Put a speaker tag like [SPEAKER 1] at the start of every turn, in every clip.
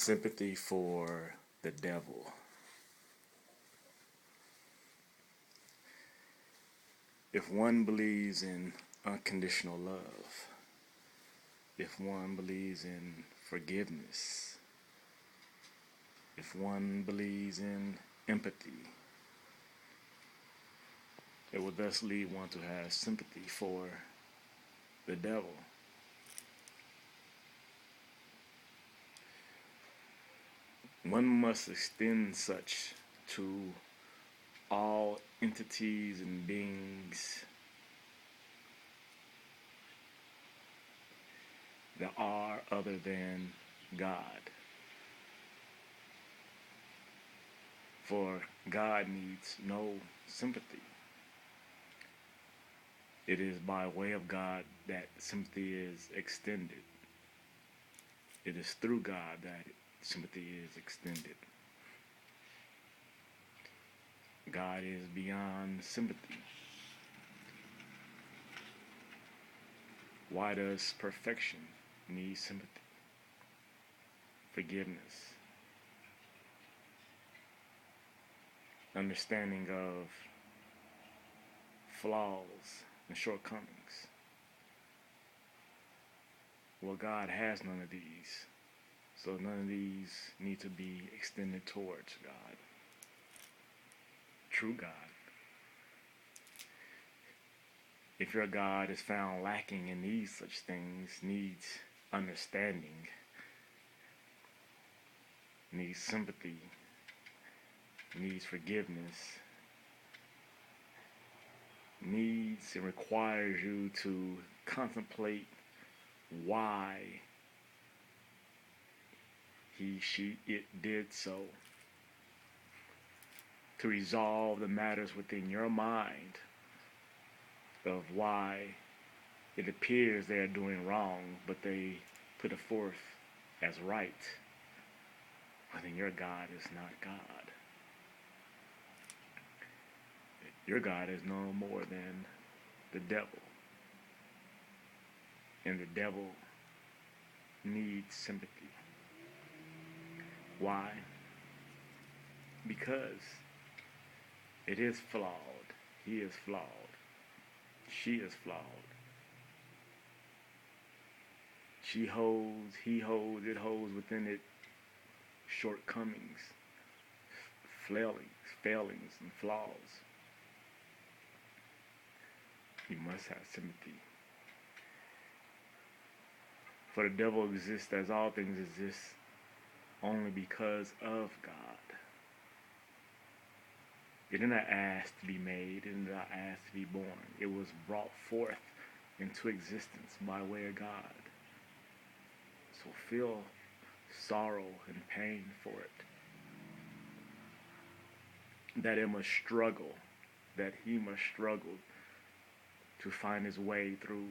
[SPEAKER 1] Sympathy for the devil. If one believes in unconditional love, if one believes in forgiveness, if one believes in empathy, it will thus lead one to have sympathy for the devil. One must extend such to all entities and beings that are other than God. For God needs no sympathy. It is by way of God that sympathy is extended. It is through God that sympathy is extended. God is beyond sympathy. Why does perfection need sympathy? Forgiveness. Understanding of flaws and shortcomings. Well, God has none of these, so none of these need to be extended towards God. True God. If your God is found lacking in these such things, needs understanding, needs sympathy, needs forgiveness, needs and requires you to contemplate why he, she, it did so, to resolve the matters within your mind of why it appears they are doing wrong, but they put it forth as right. But then your God is not God. Your God is no more than the devil. And the devil needs sympathy. Why? Because it is flawed. He is flawed. She is flawed. She holds, he holds, it holds within it shortcomings, failings, and flaws. You must have sympathy. For the devil exists as all things exist only because of God. It did not ask to be made, it did not ask to be born. It was brought forth into existence by way of God. So feel sorrow and pain for it. That it must struggle, that he must struggle to find his way through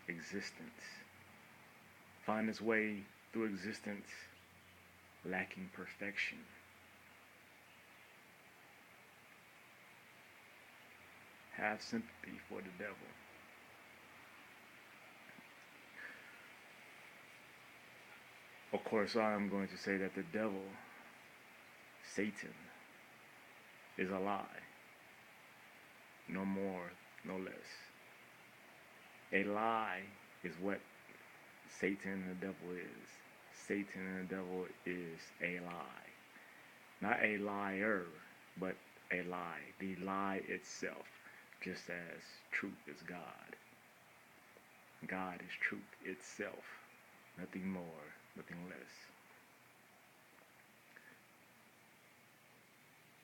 [SPEAKER 1] existence. Find his way through existence lacking perfection. Have sympathy for the devil. Of course, I am going to say that the devil, Satan, is a lie. No more, no less. A lie is what Satan and the devil is. Satan and the devil is a lie. Not a liar, but a lie. The lie itself, just as truth is God. God is truth itself. Nothing more, nothing less.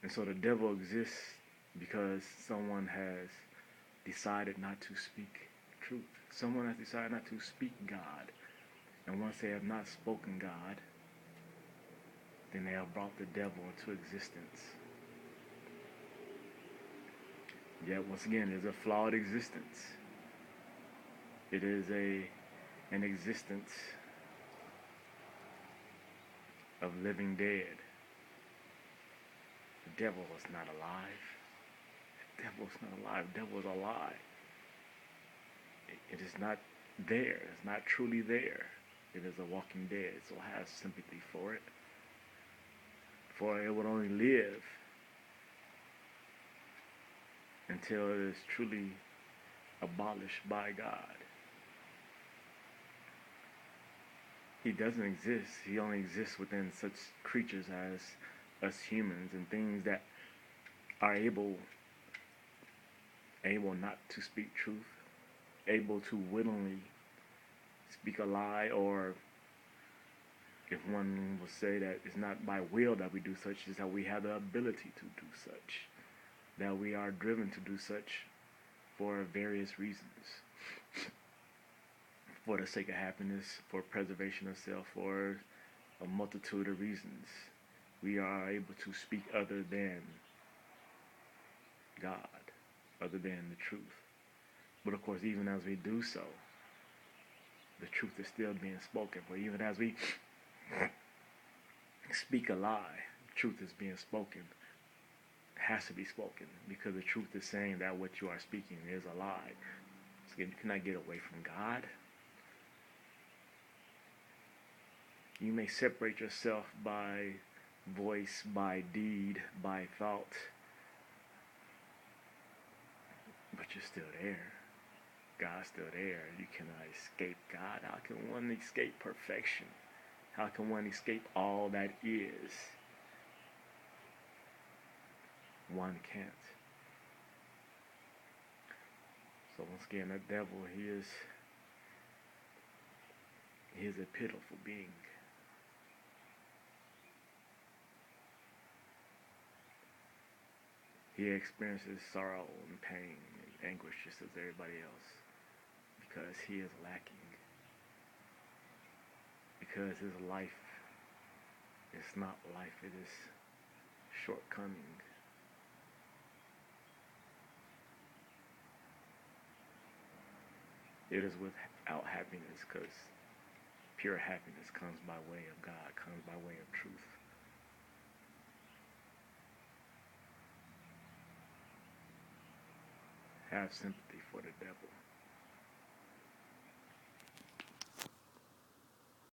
[SPEAKER 1] And so the devil exists because someone has decided not to speak truth. Someone has decided not to speak God. And once they have not spoken God, then they have brought the devil into existence. Yet once again, it is a flawed existence. It is an existence of living dead. The devil is not alive. The devil is not alive. The devil is a lie. It is not there. It's not truly there. It is a walking dead, so have sympathy for it. For it will only live until it is truly abolished by God. He doesn't exist. He only exists within such creatures as us humans and things that are able not to speak truth, able to willingly speak a lie, or if one will say that it's not by will that we do such, it's that we have the ability to do such, that we are driven to do such for various reasons, for the sake of happiness, for preservation of self, for a multitude of reasons. We are able to speak other than God, other than the truth. But of course, even as we do so, the truth is still being spoken. For even as we speak a lie, truth is being spoken. It has to be spoken because the truth is saying that what you are speaking is a lie. So you cannot get away from God. You may separate yourself by voice, by deed, by thought, but you're still there. God's still there. You cannot escape God. How can one escape perfection? How can one escape all that is? One can't. So once again, the devil, he is a pitiful being. He experiences sorrow and pain and anguish just as everybody else because he is lacking. Because his life is not life, it is shortcoming. It is without happiness because pure happiness comes by way of God, comes by way of truth. Have sympathy for the devil.